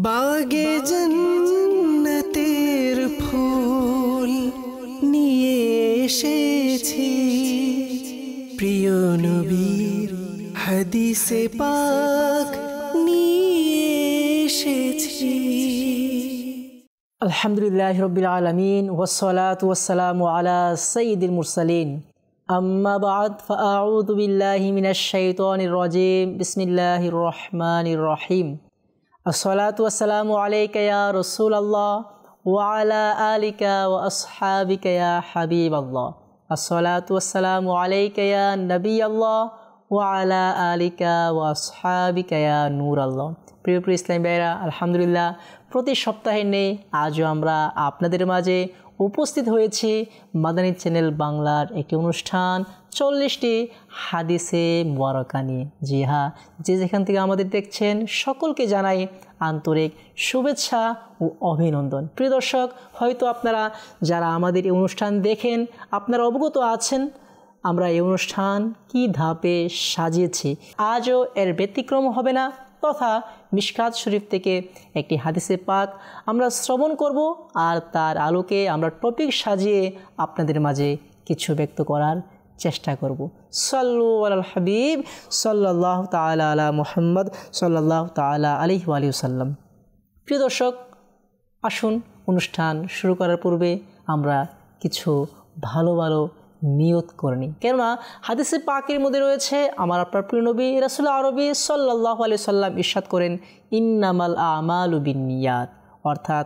বাগে জান্নাতের ফুল নিয়ে এসেছি, প্রিয় নবীর হাদিসে পাক নিয়ে এসেছি। আলহামদুলিল্লাহি রাব্বিল আলামিন ওয়াসসালাতু ওয়াসসালামু আলা সাইয়্যিদিল মুরসালিন, আম্মা বা'দ, ফাআউযু বিল্লাহি মিনাশ শাইতানির রাজীম। বিসমিল্লাহির রহমানির রহিম। আসসালাতু ওয়াসসালামু আলাইকা ইয়া রাসূলাল্লাহ ওয়া আলা আলিকা ওয়া আসহাবিকা ইয়া হাবিবাল্লাহ। আসসালাতু ওয়াসসালামু আলাইকা ইয়া নবিয়াল্লাহ ওয়া আলা আলিকা ওয়া আসহাবিকা ইয়া নূরাল্লাহ। প্রিয় ইসলামী ভাইরা, আলহামদুলিল্লাহ প্রতি সপ্তাহে নেই আজও আমরা আপনাদের মাঝে উপস্থিত হয়েছি মাদানী চ্যানেল বাংলার একটি অনুষ্ঠান 40টি হাদিসে মুবারাকা নিয়ে। জি হ্যাঁ, যে যেখান থেকে আমাদের দেখছেন সকলকে জানাই আন্তরিক শুভেচ্ছা ও অভিনন্দন। প্রিয় দর্শক, হয়তো আপনারা যারা আমাদের এই অনুষ্ঠান দেখেন আপনারা অবগত আছেন আমরা এই অনুষ্ঠান কি ধাপে সাজিয়েছি। আজও এর ব্যতিক্রম হবে না, তথা মিশকাত শরীফ থেকে একটি হাদিসে পাক আমরা শ্রবণ করব আর তার আলোকে আমরা টপিক সাজিয়ে আপনাদের মাঝে কিছু ব্যক্ত করার চেষ্টা করব। সাল্লু আলাল হাবিব সাল্লাল্লাহু তাআলা আলা মুহাম্মদ সাল্লাল্লাহু তাআলা আলাইহি ওয়া সাল্লাম। প্রিয় দর্শক, আসুন অনুষ্ঠান শুরু করার পূর্বে আমরা কিছু ভালো ভালো নিয়ত করে নিই। কেননা হাদিসে পাকের মধ্যে রয়েছে আমার আপনার প্রিয় নবী রাসূল আরবি সাল্লাল্লাহু আলাইহি সাল্লাম ইরশাদ করেন, ইন্নামাল আমালু বিন্নিয়াত, অর্থাৎ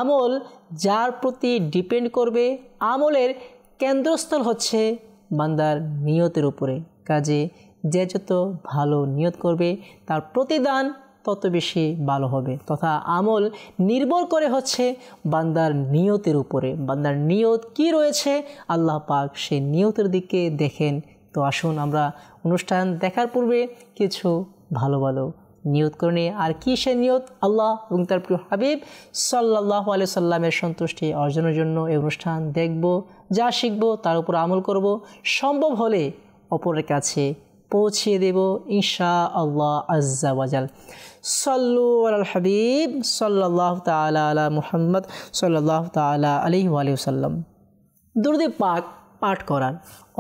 আমল যার প্রতি ডিপেন্ড করবে, আমলের কেন্দ্রস্থল হচ্ছে বান্দার নিয়তের উপরে। কাজে যে যত ভালো নিয়ত করবে তার প্রতিদান তত বেশি ভালো হবে, তথা আমল নির্ভর করে হচ্ছে বান্দার নিয়তের উপরে। বান্দার নিয়ত কি রয়েছে আল্লাহ পাক সেই নিয়তের দিকে দেখেন। তো আসুন আমরা অনুষ্ঠান দেখার পূর্বে কিছু ভালো ভালো নিয়ত করে নিই। আর কি সে নিয়ত? আল্লাহ এবং তার প্রিয় হাবিব সাল্লাল্লাহু আলাইহি সাল্লামের সন্তুষ্টি অর্জনের জন্য এই অনুষ্ঠান দেখব, যা শিখব তার উপর আমল করব, সম্ভব হলে অপরের কাছে পৌঁছিয়ে দেব ইনশাআল্লাহ আজ্জা ওয়াজাল। সাল্লু আলাল হাবিব সাল্লাল্লাহু তাআলা আলা মুহাম্মদ সাল্লাল্লাহু তাআলা আলাইহি ওয়া সাল্লাম। দুরূদ পাক পাঠ করার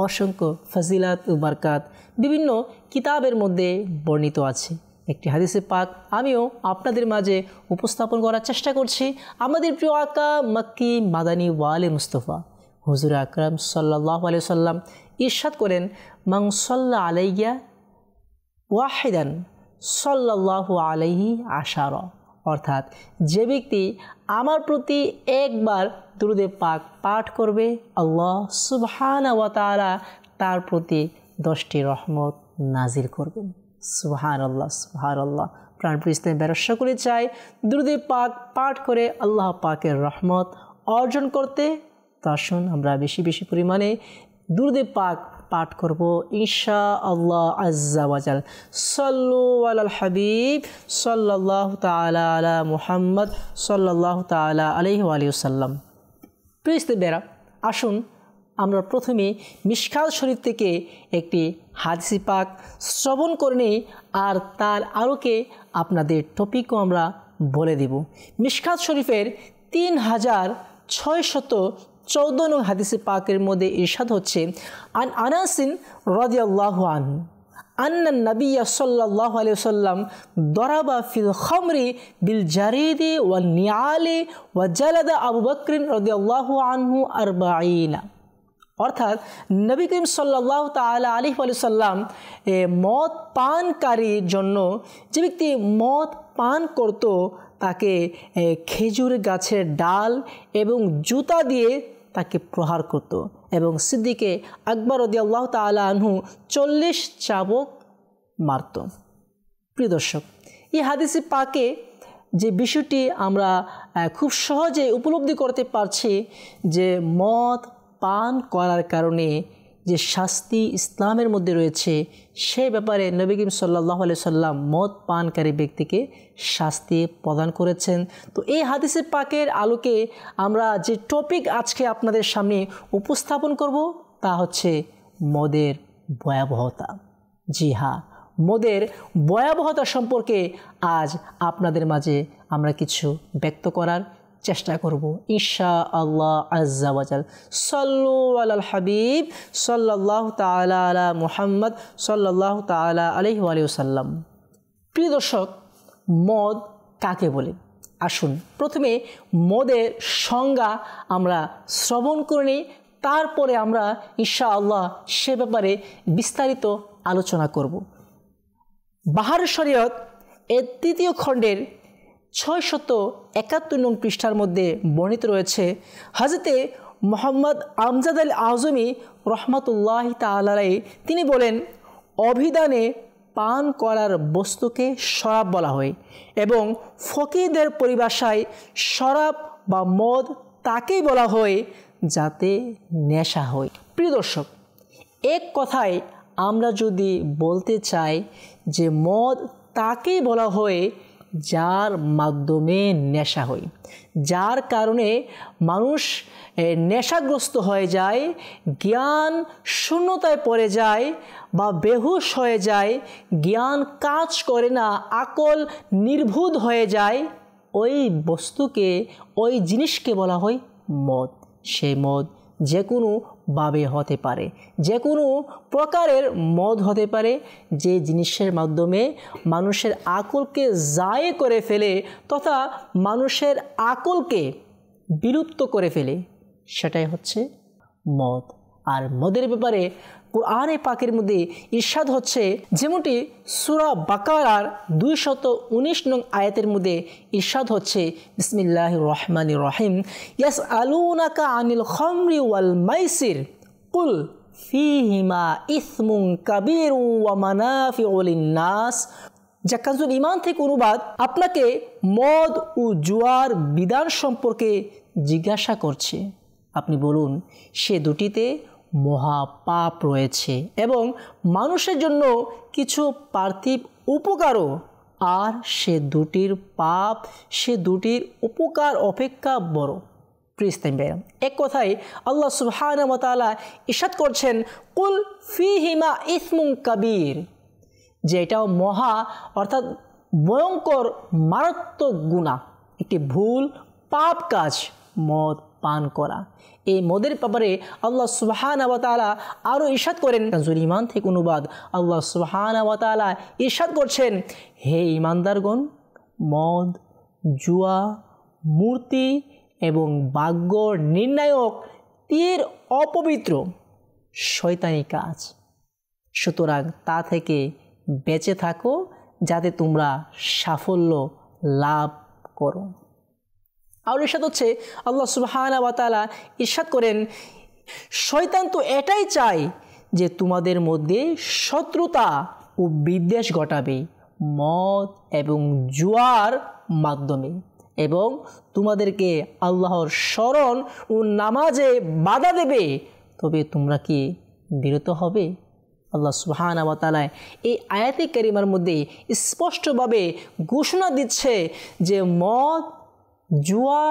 অসংখ্য ফজিলত ও বরকত বিভিন্ন কিতাবের মধ্যে বর্ণিত আছে। একটি হাদিসে পাক আমিও আপনাদের মাঝে উপস্থাপন করার চেষ্টা করছি। আমাদের প্রিয় আকা মক্কি মাদানী ওয়ালে মুস্তফা হুজুর আকরাম সাল্লাল্লাহু আলাইহি সাল্লাম ইরশাদ করেন, মান সাল্লা আলাইয়া ওয়াহিদান সাল্লাল্লাহু আলাইহি আশারা, অর্থাৎ যে ব্যক্তি আমার প্রতি একবার দুরূদে পাক পাঠ করবে আল্লাহ সুবহানাহু ওয়া তাআলা তার প্রতি 10টি রহমত নাজিল করবেন। সুবহানাল্লাহ সুবহানাল্লাহ। প্রাণপ্রিয় ইসলামী ভাইরা, সকলে চাই দুরূদে পাক পাঠ করে আল্লাহ পাকের রহমত অর্জন করতে। তো আসুন আমরা বেশি বেশি পরিমাণে দুরূদে পাক পাঠ করব ইনশাআল্লাহ আজ্জা ওয়াজাল। সাল্লু আলাল হাবিব সাল্লাল্লাহু তাআলা আলা মুহাম্মদ সাল্লাল্লাহু তাআলা আলাইহি ওয়া সাল্লাম। প্রিয় ইসলামী ভাইরা, আসুন আমরা প্রথমে মিশকাত শরীফ থেকে একটি হাদিস পাক শ্রবণ করে নিই আর তার আলোকে আপনাদের টপিকও আমরা বলে দেব। মিশকাত শরীফের 3614 নং হাদিসে পাকের মধ্যে ইরশাদ হচ্ছে, আন আনাসিন রাদিয়াল্লাহু আনহু আন্না নবিয়্য সাল্লাল্লাহু আলাইহি ওয়াসাল্লাম দরাবা ফিল খামরি বিল জারিদি ওয়ান নিআলি ওয়া জালাদা আবু বকর রাদিয়াল্লাহু আনহু 40। অর্থাৎ নবী করিম সাল্লাল্লাহু তাআলা আলাইহি ওয়া সাল্লাম মদ পানকারীর জন্য, যে ব্যক্তি মদ পান করত তাকে খেজুর গাছের ডাল এবং জুতা দিয়ে তাকে প্রহার করত এবং সিদ্দিকে আকবর রাদিয়াল্লাহু তাআলা আনহু 40 চাবুক মারত। প্রিয় দর্শক, এই হাদিসে পাকে যে বিষয়টি আমরা খুব সহজে উপলব্ধি করতে পারছি যে মদ পান করার কারণে যে শাস্তি ইসলামের মধ্যে রয়েছে সে ব্যাপারে নবী করিম সাল্লাল্লাহু আলাইহি সাল্লাম মদ পানকারী ব্যক্তিকে শাস্তি প্রদান করেছেন। তো এই হাদিসে পাকের আলোকে আমরা যে টপিক আজকে আপনাদের সামনে উপস্থাপন করব তা হচ্ছে মদের ভয়াবহতা। জি হ্যাঁ, মদের ভয়াবহতা সম্পর্কে আজ আপনাদের মাঝে আমরা কিছু ব্যক্ত করার চেষ্টা করব ইনশাআল্লাহ আজ্জা ওয়াজাল। সাল্লু আলাল হাবিব সাল্লাল্লাহু তাআলা আলা মুহাম্মদ সাল্লাল্লাহু তাআলা আলাইহি ওয়া সাল্লাম। প্রিয় দর্শক, মদ কাকে বলে? আসুন প্রথমে মদের সংজ্ঞা আমরা শ্রবণ করে নিই, তারপরে আমরা ইনশাআল্লাহ সে ব্যাপারে বিস্তারিত আলোচনা করব। বাহার শরীয়ত এর ৩য় খণ্ডের ৬৭১ নং পৃষ্ঠার মধ্যে বর্ণিত রয়েছে, হযরতে মুহাম্মদ আমজাদ আল আজমি রহমাতুল্লাহি তাআলা আলাইহি তিনি বলেন, অভিধানে পান করার বস্তুকে শরাব বলা হয় এবং ফকিহদের পরিভাষায় শরাব বা মদ তাকেই বলা হয় যাতে নেশা হয়। প্রিয় দর্শক, এক কথায় আমরা যদি বলতে চাই যে মদ তাকেই বলা হয় যার মাধ্যমে নেশা হয়, যার কারণে মানুষ নেশাগ্রস্ত হয়ে যায়, জ্ঞান শূন্যতায় পড়ে যায় বা বেহুশ হয়ে যায়, জ্ঞান কাজ করে না, আকল নির্ভুল হয়ে যায়, ওই বস্তুকে ওই জিনিসকে বলা হয় মদ। সেই মদ যে কোনোভাবে হতে পারে, যে কোনো প্রকারের মদ হতে পারে, যে জিনিসের মাধ্যমে মানুষের আকলকে জায়ে করে ফেলে তথা মানুষের আকলকে বিলুপ্ত করে ফেলে, সেটাই হচ্ছে মদ। আর মদের ব্যাপারে কুরআনে পাকের মধ্যে ইরশাদ হচ্ছে, যেমনটি সূরা বাকারার 219 নং আয়াতের মধ্যে ইরশাদ হচ্ছে, বিসমিল্লাহির রহমানির রহিম, ইয়াসআলুনাকা আনিল খামরি ওয়াল মাইসির কুল ফীহিমা ইসমুন কাবীরু ওয়া মানাফিউ লিন-নাস। যা কানজুল ঈমান থেকে অনুবাদ, আপনাকে মদ ও জুয়ার বিধান সম্পর্কে জিজ্ঞাসা করছে, আপনি বলুন সে দুটিতে মহা পাপ রয়েছে এবং মানুষের জন্য কিছু পার্থিব উপকারও, আর সে দুটির পাপ সে দুটির উপকার অপেক্ষা বড়। এক কথায় আল্লাহ সুবহানাহু ওয়া তাআলা ইরশাদ করছেন, কুল ফীহিমা ইসমুন কাবীর, যে এটাও মহা অর্থাৎ ভয়ঙ্কর মারাত্মক গুনাহ, একটি ভুল পাপ কাজ মদ পান করা। এই মদের ব্যাপারে আল্লাহ সুবহানাহু ওয়া তাআলা আরও ইরশাদ করেন, কানজুল ঈমান থেকে অনুবাদ, আল্লাহ সুবহানাহু ওয়া তাআলা ইরশাদ করছেন, হে ঈমানদারগণ, মদ, জুয়া, মূর্তি এবং ভাগ্য নির্ণায়ক তীর অপবিত্র শয়তানি কাজ, সুতরাং তা থেকে বেঁচে থাকো যাতে তোমরা সাফল্য লাভ করো। আর ইরশাদ হচ্ছে, আল্লাহ সুবহানাহু ওয়া তাআলা ইরশাদ করেন, শয়তান তো এটাই চায় যে তোমাদের মধ্যে শত্রুতা ও বিদ্বেষ ঘটাবে মদ এবং জুয়ার মাধ্যমে এবং তোমাদেরকে আল্লাহর স্মরণ ও নামাজে বাধা দেবে, তবে তোমরা কি বিরত হবে? আল্লাহ সুবহানাহু ওয়া তাআলা এই আয়াতে কারিমার মধ্যে স্পষ্টভাবে ঘোষণা দিচ্ছে যে মদ, জুয়া,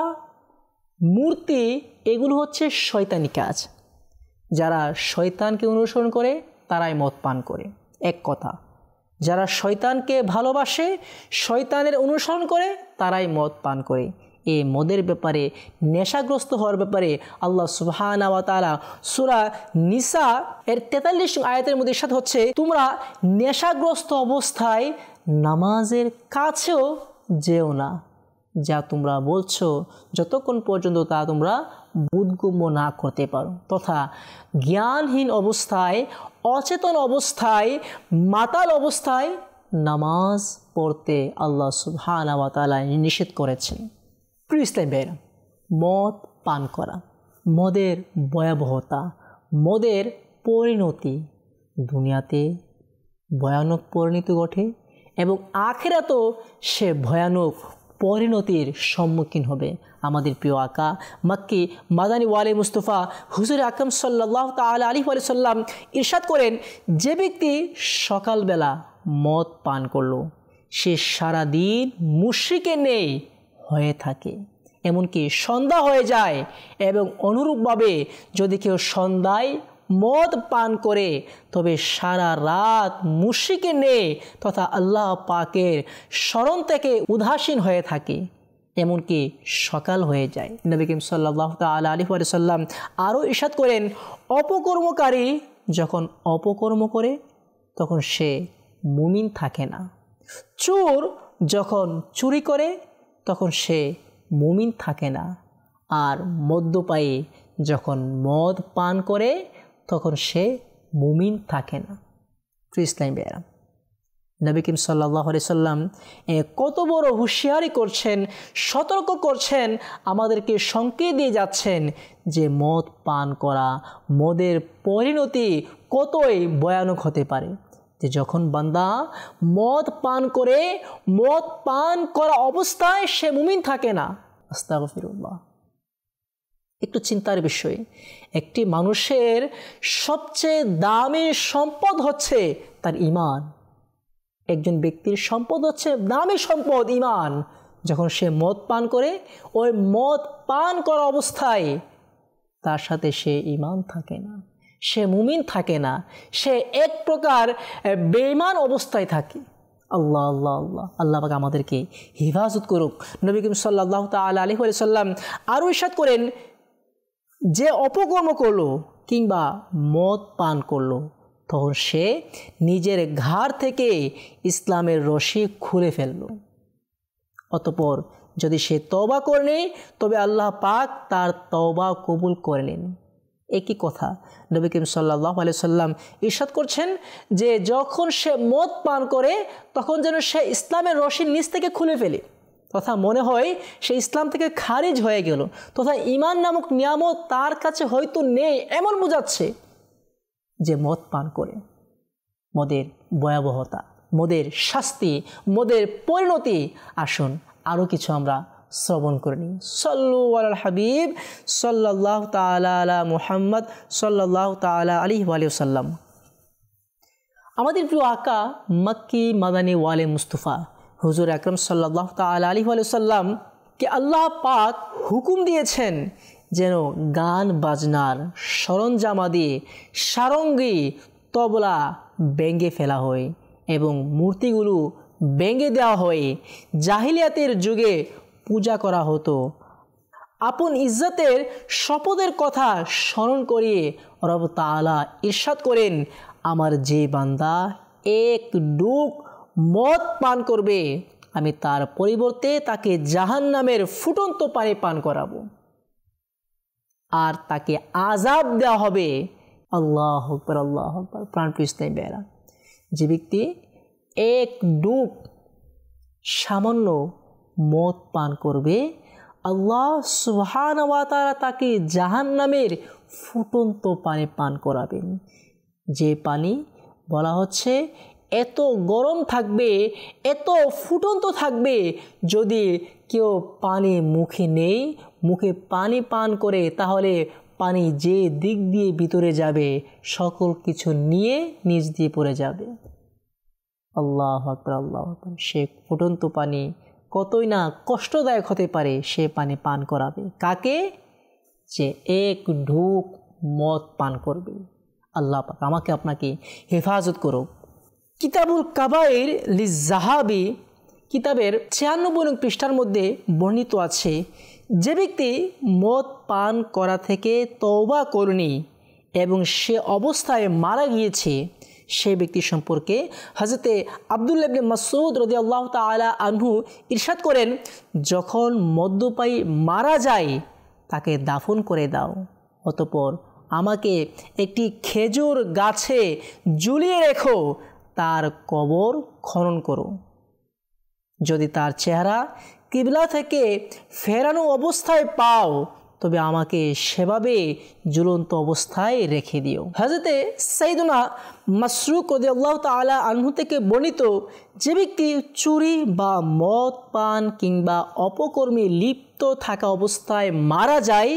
মূর্তি এগুলো হচ্ছে শয়তানি কাজ। যারা শয়তানকে অনুসরণ করে তারাই মদ পান করে, এক কথা। যারা শয়তানকে ভালোবাসে, শয়তানের অনুসরণ করে, তারাই মদ পান করে। এই মদের ব্যাপারে, নেশাগ্রস্ত হওয়ার ব্যাপারে আল্লাহ সুবহানাহু ওয়া তাআলা সূরা নিসা এর 43 আয়াতের মধ্যে ইরশাদ হচ্ছে, তোমরা নেশাগ্রস্ত অবস্থায় নামাজের কাছেও যেও না, যা তোমরা বলছো যতক্ষণ পর্যন্ত তা তোমরা বোধগম্য না করতে পারো, তথা জ্ঞানহীন অবস্থায়, অচেতন অবস্থায়, মাতাল অবস্থায় নামাজ পড়তে আল্লাহ সুবহানাহু ওয়া তাআলা নিষেধ করেছেন। প্রিয় ইসলামী ভাইরা, মদ পান করা, মদের ভয়াবহতা, মদের পরিণতি, দুনিয়াতে ভয়ানক পরিণতি ঘটে এবং আখিরাতেও সে ভয়ানক পরিণতির সম্মুখীন হবে। আমাদের প্রিয় আকা মক্কি মাদানী ওয়ালি মুস্তফা হুজুর আকরাম সাল্লাল্লাহু তাআলা আলাইহি ওয়া সাল্লাম ইরশাদ করেন, যে ব্যক্তি সকালবেলা মদ পান করলো সে সারাদিন মুশরিকের ন্যায় হয়ে থাকে, এমনকি সন্ধ্যা হয়ে যায়। এবং অনুরূপভাবে যদি কেউ সন্ধ্যায় মদ পান করে তবে সারা রাত মুশরিকে নেই তথা আল্লাহ পাকের স্মরণ থেকে উদাসীন হয়ে থাকে, এমনকি সকাল হয়ে যায়। নবী করিম সাল্লাল্লাহু তাআলা আলাইহি ওয়া সাল্লাম আরও ইরশাদ করেন, অপকর্মকারী যখন অপকর্ম করে তখন সে মুমিন থাকে না। চোর যখন চুরি করে তখন সে মুমিন থাকে না। আর মদ্যপায়ী যখন মদ পান করে তখন সে মুমিন থাকে না। ইসলাম বেরা নবী করিম সাল্লাল্লাহু আলাইহি সাল্লাম কত বড় হুঁশিয়ারি করছেন, সতর্ক করছেন, আমাদেরকে সংকেত দিয়ে যাচ্ছেন যে মদ পান করা, মদের পরিণতি কতই ভয়ানক হতে পারে। যে যখন বান্দা মদ পান করে, মদ পান করা অবস্থায় সে মুমিন থাকে না। আস্তাগফিরুল্লাহ। একটু চিন্তার বিষয়, একটি মানুষের সবচেয়ে দামি সম্পদ হচ্ছে তার ঈমান। একজন ব্যক্তির সম্পদ হচ্ছে দামি সম্পদ ঈমান। যখন সে মদ পান করে, ওই মদ পান করা অবস্থায় তার সাথে সে ঈমান থাকে না, সে মুমিন থাকে না, সে এক প্রকার বেঈমান অবস্থায় থাকে। আল্লাহ আল্লাহ আল্লাহ আল্লাহ পাক আমাদেরকে হেফাজত করুক। নবী করিম সাল্লাল্লাহু তাআলা আলাইহি ওয়া সাল্লাম আরও ইরশাদ করেন, যে অপকর্ম করলো কিংবা মদ পান করলো তখন সে নিজের ঘাড় থেকে ইসলামের রশি খুলে ফেলল। অতঃপর যদি সে তওবা করে তবে আল্লাহ পাক তার তওবা কবুল করে নেন। একই কথা নবী করিম সাল্লাল্লাহু আলাইহি সাল্লাম ইরশাদ করছেন যে যখন সে মদ পান করে তখন যেন সে ইসলামের রশি নিচ থেকে খুলে ফেলে, তথা মনে হয় সে ইসলাম থেকে খারিজ হয়ে গেল, তথা ঈমান নামক নিয়ামত তার কাছে হয়তো নেই, এমন বোঝাচ্ছে যে মদ পান করে। মদের ভয়াবহতা, মদের শাস্তি, মদের পরিণতি, আসুন আরও কিছু আমরা শ্রবণ করে নিই। সাল্লু আলাল হাবিব সাল্লাল্লাহু তাআলা আলা মুহাম্মদ সাল্লাল্লাহু তাআলা আলাইহি ওয়া সাল্লাম। আমাদের প্রিয় আকা মক্কি মাদানী ওয়ালে মুস্তাফা হুজুর আকরাম সাল্লাল্লাহু তাআলা আলাইহি ওয়া সাল্লাম কে আল্লাহ পাক হুকুম দিয়েছেন যেন গান বাজনার সরঞ্জামাদি, সারঙ্গী, তবলা ভেঙে ফেলা হয় এবং মূর্তিগুলো ভেঙে দেওয়া হয়। জাহিলিয়াতের যুগে পূজা করা হতো। আপন ইজ্জতের শপথের কথা স্মরণ করিয়ে রব তাআলা ইরশাদ করেন, আমার যে বান্দা এক ডুব মদ পান করবে আমি তার পরিবর্তে তাকে জাহান্নামের ফুটন্ত পানি পান করাবো আর তাকে আযাব দেওয়া হবে। আল্লাহু আকবার, আল্লাহু আকবার। প্রাণপ্রিয় ইসলামী ভাইয়েরা, যে ব্যক্তি এক ডুব সামান্য মদ পান করবে আল্লাহ সুবহানাহু ওয়া তাআলা তাকে জাহান্নামের ফুটন্ত পানি পান করাবেন। যে পানি বলা হচ্ছে এত গরম থাকবে, এত ফুটন্ত থাকবে, যদি কেউ পানি মুখে নেই, মুখে পানি পান করে, তাহলে পানি যে দিক দিয়ে ভিতরে যাবে সকল কিছু নিয়ে নিচ দিয়ে পড়ে যাবে। আল্লাহু আকবার, আল্লাহু আকবার। সে ফুটন্ত পানি কতই না কষ্টদায়ক হতে পারে, সে পানি পান করাবে কাকে? যে এক ঢুক মদ পান করবে। আল্লাহ পাক আমাকে আপনাকে হেফাজত করুক। কিতাবুল কাবাইর লিজ-যাহাবি কিতাবের 96 নং পৃষ্ঠার মধ্যে বর্ণিত আছে, যে ব্যক্তি মদ পান করা থেকে তওবা করেনি এবং সে অবস্থায় মারা গিয়েছে, সেই ব্যক্তি সম্পর্কে হযরতে আব্দুল্লাহ ইবনে মাসউদ রাদিয়াল্লাহু তাআলা আনহু ইরশাদ করেন, যখন মদ্যপায়ী মারা যায় তাকে দাফন করে দাও, অতঃপর আমাকে একটি খেজুর গাছে ঝুলিয়ে রেখো, তার কবর খনন করো। যদি তার চেহারা কিবলা থেকে ফেরানো অবস্থায় পাও তবে আমাকে সেভাবে ঝুলন্ত অবস্থায় রেখে দিও। হযরতে সাইয়্যিদুনা মাসরুক রাদিয়াল্লাহু তাআলা আনহু থেকে বর্ণিত, যে ব্যক্তি চুরি বা মদ পান কিংবা অপকর্মে লিপ্ত থাকা অবস্থায় মারা যায়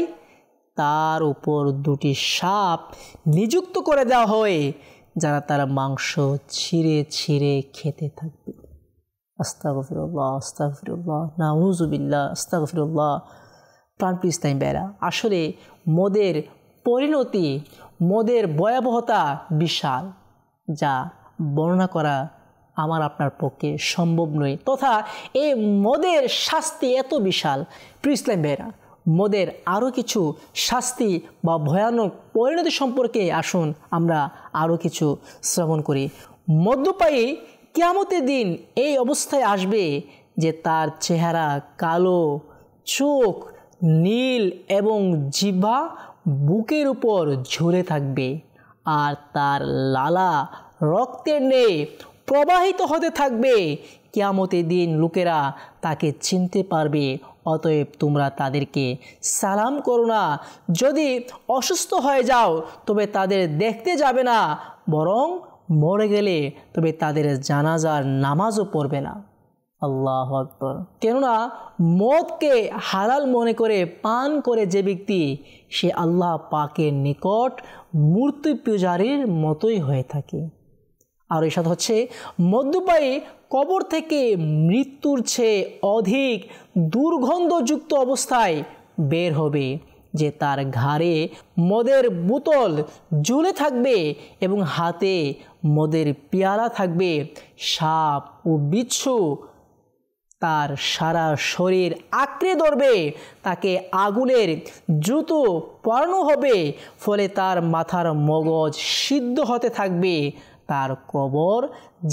তার উপর 2টি সাপ নিযুক্ত করে দেওয়া হয় যারা তার মাংস ছিঁড়ে ছিঁড়ে খেতে থাকবে। আস্তাগফিরুল্লাহ, আস্তাগফিরুল্লাহ, নাউযুবিল্লাহ, আস্তাগফিরুল্লাহ। প্রাণপ্রিয় ইসলামী ভাইয়েরা, আসলে মদের পরিণতি, মদের ভয়াবহতা বিশাল, যা বর্ণনা করা আমার আপনার পক্ষে সম্ভব নয়। তথা এই মদের শাস্তি এত বিশাল। প্রিয় ইসলাম ভাইরা, মদের আরও কিছু শাস্তি বা ভয়ানক পরিণতি সম্পর্কে আসুন আমরা আরও কিছু শ্রবণ করি। মদ্যপায়ী কিয়ামতের দিন এই অবস্থায় আসবে যে তার চেহারা কালো, চোখ নীল এবং জিহ্বা বুকের উপর ঝরে থাকবে, আর তার লালা রক্তের ন্যায় প্রবাহিত হতে থাকবে। কিয়ামতের দিন লোকেরা তাকে চিনতে পারবে। অতএব তোমরা তাদেরকে সালাম করো না। যদি অসুস্থ হয়ে যাও তবে তাদের দেখতে যাবে না, বরং মরে গেলে তবে তাদের জানাজার নামাজও পড়বে না। আল্লাহু আকবার। কেননা মদকে হালাল মনে করে পান করে যে ব্যক্তি, সে আল্লাহ পাকের নিকট মূর্তি পূজারীর মতোই হয়ে থাকে। আর এর সাথে হচ্ছে মদ্যপায়ী কবর থেকে মৃত্যুর চেয়ে অধিক দুর্গন্ধযুক্ত অবস্থায় বের হবে, যে তার ঘাড়ে মদের বোতল ঝুলে থাকবে এবং হাতে মদের পেয়ালা থাকবে। সাপ ও বিচ্ছু তার সারা শরীর আঁকড়ে ধরবে, তাকে আগুনের জুতো পরানো হবে, ফলে তার মাথার মগজ সিদ্ধ হতে থাকবে। তার কবর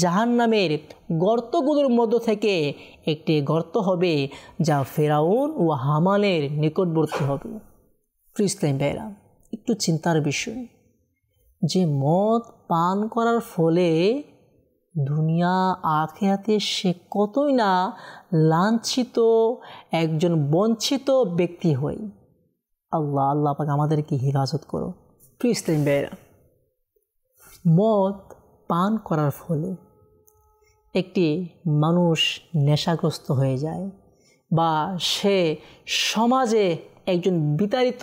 জাহান্নামের গর্তগুলোর মধ্য থেকে একটি গর্ত হবে, যা ফেরাউন ও হামানের নিকটবর্তী হবে। প্রিয় ইসলাম ভাইরা, একটু চিন্তার বিষয় যে মদ পান করার ফলে দুনিয়া আখিরাতে সে কতই না লাঞ্ছিত, একজন বঞ্চিত ব্যক্তি হয়। আল্লাহ পাক আমাদেরকে হেফাজত করো। প্রিয় ইসলাম ভাইরা, মদ পান করার ফলে একটি মানুষ নেশাগ্রস্ত হয়ে যায় বা সে সমাজে একজন বিতাড়িত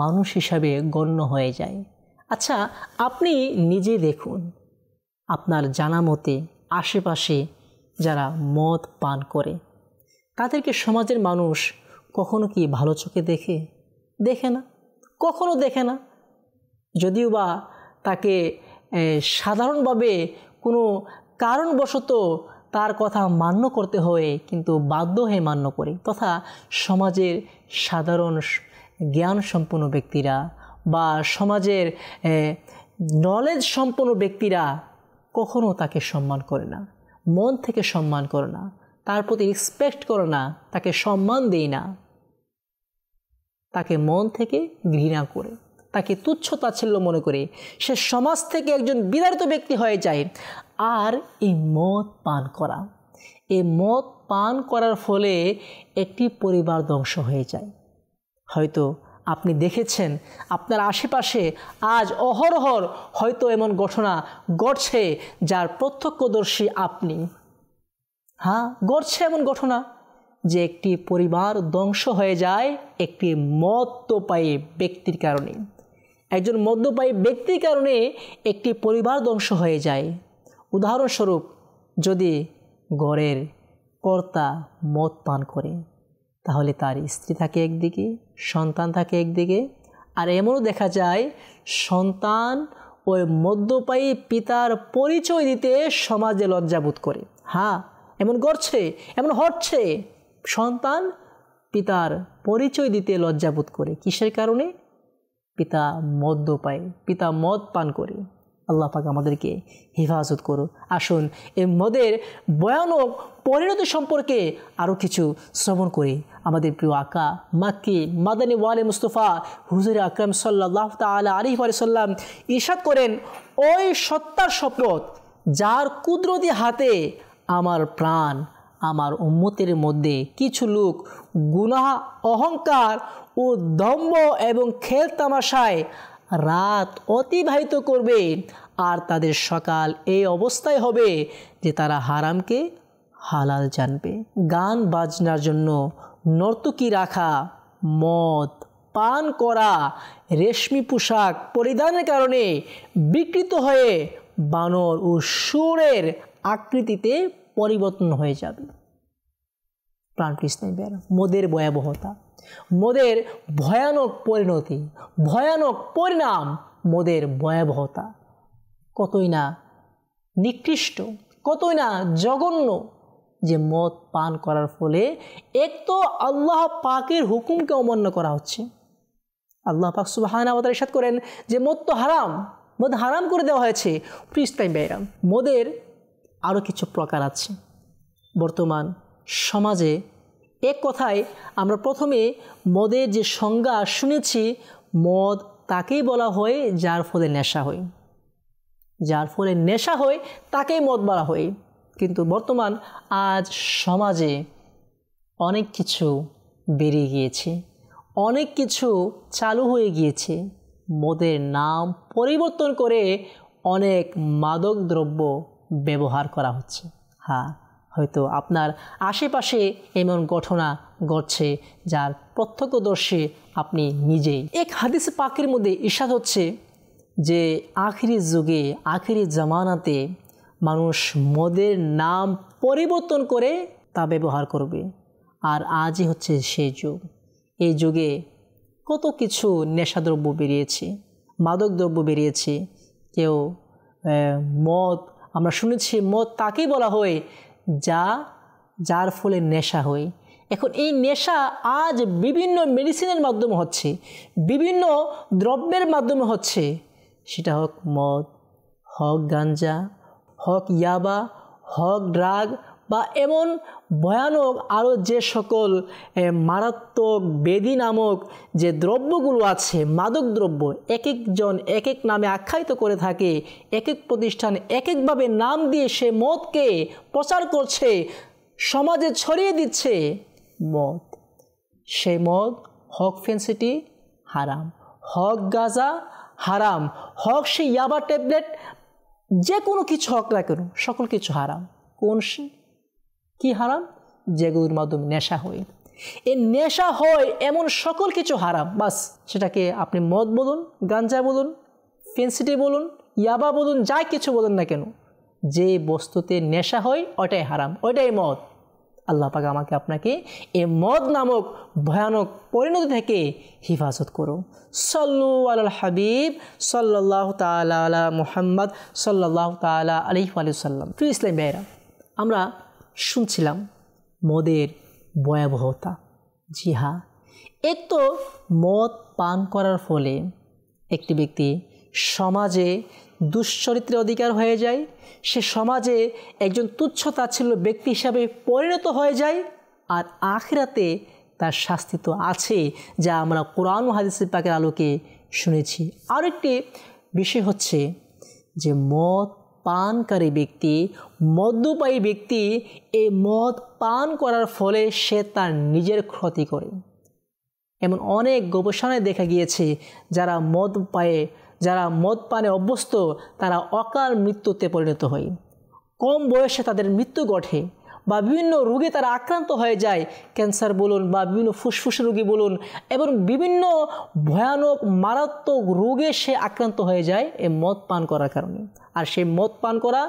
মানুষ হিসাবে গণ্য হয়ে যায়। আচ্ছা, আপনি নিজে দেখুন, আপনার জানা মতে আশেপাশে যারা মদ পান করে তাদেরকে সমাজের মানুষ কখনো কি ভালো চোখে দেখে? দেখে না, কখনো দেখে না। যদিও বা তাকে সাধারণভাবে কোনো কারণবশত তার কথা মান্য করতে হয়, কিন্তু বাধ্য হয়ে মান্য করে। তথা সমাজের সাধারণ জ্ঞান সম্পন্ন ব্যক্তিরা বা সমাজের নলেজ সম্পন্ন ব্যক্তিরা কখনো তাকে সম্মান করে না, মন থেকে সম্মান করে না, তার প্রতি রেসপেক্ট করে না, তাকে সম্মান দেয় না, তাকে মন থেকে ঘৃণা করে, তাকে তুচ্ছ তাচ্ছিল্য মনে করে সে সমাজ থেকে একজন বিতাড়িত ব্যক্তি হয়ে যায়। আর এই মদ পান করার ফলে একটি পরিবার ধ্বংস হয়ে যায়। হয়তো আপনি দেখেছেন আপনার আশেপাশে আজ অহরহর হয়তো এমন ঘটনা ঘটছে যার প্রত্যক্ষদর্শী আপনি। হ্যাঁ, ঘটছে এমন ঘটনা যে একটি পরিবার ধ্বংস হয়ে যায় একটি মদ্যপায়ী ব্যক্তির কারণে। একজন মদ্যপায়ী ব্যক্তির কারণে একটি পরিবার ধ্বংস হয়ে যায়। উদাহরণস্বরূপ, যদি ঘরের কর্তা মদ পান করে তাহলে তার স্ত্রী থাকে একদিকে, সন্তান থাকে একদিকে, আর এমনও দেখা যায় সন্তান ওই মদ্যপায়ী পিতার পরিচয় দিতে সমাজে লজ্জাবোধ করে। হ্যাঁ, এমন ঘটছে, এমন হচ্ছে। সন্তান পিতার পরিচয় দিতে লজ্জাবোধ করে। কিসের কারণে? পিতা মদ্যপায়ী, পিতা মদ পান করে। আল্লাহ পাক আমাদেরকে হেফাজত করো। আসুন এই মদের ভয়ানক পরিণতি সম্পর্কে আরও কিছু শ্রবণ করি। আমাদের প্রিয় আকা মাক্কি মাদানী ওয়ালে মুস্তফা হুজুর আকরাম সাল্লাল্লাহু তাআলা আলাইহি ওয়া সাল্লাম ইরশাদ করেন, ওই সত্তার শপথ যার কুদরতি হাতে আমার প্রাণ, আমার উম্মতের মধ্যে কিছু লোক গুনাহ, অহংকার ও দম্ভ এবং খেল তামাশায় রাত অতিবাহিত করবে, আর তাদের সকাল এই অবস্থায় হবে যে তারা হারামকে হালাল জানবে। গান বাজনার জন্য নর্তকী রাখা, মদ পান করা, রেশমি পোশাক পরিধানের কারণে বিকৃত হয়ে বানর ও শুয়োরের আকৃতিতে পরিবর্তন হয়ে যাবে। প্রাণপ্রিয় ইসলামী ভাইয়েরা, মদের ভয়াবহতা, মদের ভয়ানক পরিণতি, ভয়ানক পরিণাম, মদের ভয়াবহতা কতই না নিকৃষ্ট, কতই না জঘন্য, যে মদ পান করার ফলে এক তো আল্লাহ পাকের হুকুমকে অমান্য করা হচ্ছে। আল্লাহ পাক সুবহানাহু ওয়া তাআলা ইরশাদ করেন যে মদ তো হারাম, মদ হারাম করে দেওয়া হয়েছে। প্রিয় ইসলামী ভাইয়েরা, মদের আরও কিছু প্রকার আছে বর্তমান সমাজে। এক কথায় আমরা প্রথমে মদের যে সংজ্ঞা শুনেছি, মদ তাকেই বলা হয় যার ফলে নেশা হয়, যার ফলে নেশা হয় তাকেই মদ বলা হয়। কিন্তু বর্তমান আজ সমাজে অনেক কিছু বেরিয়ে গিয়েছে, অনেক কিছু চালু হয়ে গিয়েছে। মদের নাম পরিবর্তন করে অনেক মাদক দ্রব্য ব্যবহার করা হচ্ছে। হ্যাঁ, হয়তো আপনার আশেপাশে এমন ঘটনা ঘটছে যার প্রত্যক্ষদর্শী আপনি নিজেই। এক হাদিস পাকের মধ্যে ইরশাদ হচ্ছে যে আখিরি যুগে, আখিরি জামানাতে মানুষ মদের নাম পরিবর্তন করে তা ব্যবহার করবে। আর আজই হচ্ছে সেই যুগ। এই যুগে কত কিছু নেশাদ্রব্য বেরিয়েছে, মাদক দ্রব্য বেরিয়েছে। কেউ মদ, আমরা শুনেছি মদ তাকেই বলা হয় যার ফলে নেশা হয়। এখন এই নেশা আজ বিভিন্ন মেডিসিনের মাধ্যমে হচ্ছে, বিভিন্ন দ্রব্যের মাধ্যমে হচ্ছে। সেটা হোক মদ, হোক গাঞ্জা, হোক ইয়াবা, হোক ড্রাগ, বা এমন ভয়ানক আরও যে সকল মারাত্মক বেদি নামক যে দ্রব্যগুলো আছে, মাদক দ্রব্য, এক একজন এক এক নামে আখ্যায়িত করে থাকে। এক এক প্রতিষ্ঠান এক একভাবে নাম দিয়ে সে মদকে প্রচার করছে, সমাজে ছড়িয়ে দিচ্ছে মদ। সেই মদ হক ফেন্সিটি হারাম, হক গাঁজা হারাম, হক সে ইয়াবা ট্যাবলেট, যে কোনো কিছু হোক না কেন, সকল কিছু হারাম। কোন কি হারাম? যেগুলোর মাধ্যমে নেশা হয়। এই নেশা হয় এমন সকল কিছু হারাম। বাস, সেটাকে আপনি মদ বলুন, গাঞ্জা বলুন, ফেন্সিটি বলুন, ইয়াবা বলুন, যাই কিছু বলুন না কেন, যে বস্তুতে নেশা হয় ওটাই হারাম, ওইটাই মদ। আল্লাহ পাক আমাকে আপনাকে এই মদ নামক ভয়ানক পরিণতি থেকে হিফাজত করুন। সাল্লু আলাল হাবিব সাল্লাল্লাহু তাআলা আলা মুহাম্মদ সাল্লাল্লাহু তাআলা আলাইহি ওয়া সাল্লাম। প্রিয় ইসলামী ভাইরা, আমরা শুনছিলাম মদের ভয়াবহতা। জি হ্যাঁ, এক তো মদ পান করার ফলে একটি ব্যক্তি সমাজে দুশ্চরিত্রের অধিকার হয়ে যায়, সে সমাজে একজন তুচ্ছ-তাচ্ছিল্য ব্যক্তি হিসাবে পরিণত হয়ে যায়। আর আখিরাতে তার শাস্তি তো আছে, যা আমরা কোরআন ও হাদিস পাকের আলোকে শুনেছি। আরেকটি বিষয় হচ্ছে যে মদ পানকারী ব্যক্তি, মদ্যপায়ী ব্যক্তি, এই মদ পান করার ফলে সে তার নিজের ক্ষতি করে। এমন অনেক গবেষণায় দেখা গিয়েছে যারা মদ পানে অভ্যস্ত তারা অকাল মৃত্যুতে পরিণত হয়, কম বয়সে তাদের মৃত্যু ঘটে, বা বিভিন্ন রোগে তারা আক্রান্ত হয়ে যায়। ক্যান্সার বলুন বা বিভিন্ন ফুসফুস রোগী বলুন, এবং বিভিন্ন ভয়ানক মারাত্মক রোগে সে আক্রান্ত হয়ে যায় এই মদ পান করার কারণে। আর সেই মদ পান করা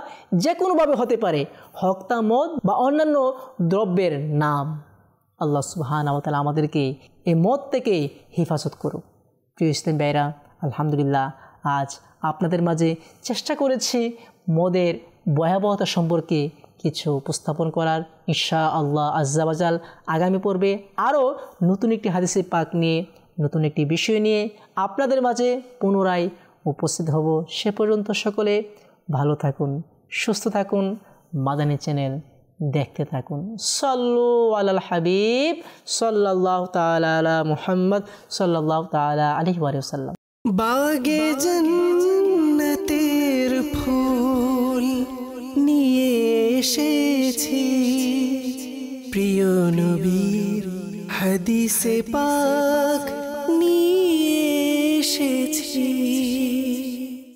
যে কোনোভাবে হতে পারে, হক্তা মদ বা অন্যান্য দ্রব্যের নাম। আল্লাহ সুবহানাহু ওয়া তাআলা আমাদেরকে এই মদ থেকে হেফাজত করুক। প্রিয় ইসলামী ভাইরা, আলহামদুলিল্লাহ আজ আপনাদের মাঝে চেষ্টা করেছি মদের ভয়াবহতা সম্পর্কে কিছু উপস্থাপন করার। ইনশাআল্লাহ আজ্জা ওয়া জাল আগামী পর্বে আরও নতুন একটি হাদিসে পাক নিয়ে, নতুন একটি বিষয় নিয়ে আপনাদের মাঝে পুনরায় উপস্থিত হব। সে পর্যন্ত সকলে ভালো থাকুন, সুস্থ থাকুন, মাদানী চ্যানেল দেখতে থাকুন। সাল্লু আলাল হাবিব সাল্লাল্লাহু তাআলা আলা মুহাম্মদ সাল্লাল্লাহু তাআলা আলাইহি ওয়া সাল্লাম। বাগে জান্নাতের ফুল নিয়ে এসেছি, প্রিয় নবীর হাদিসে পাক নিয়ে এসেছি।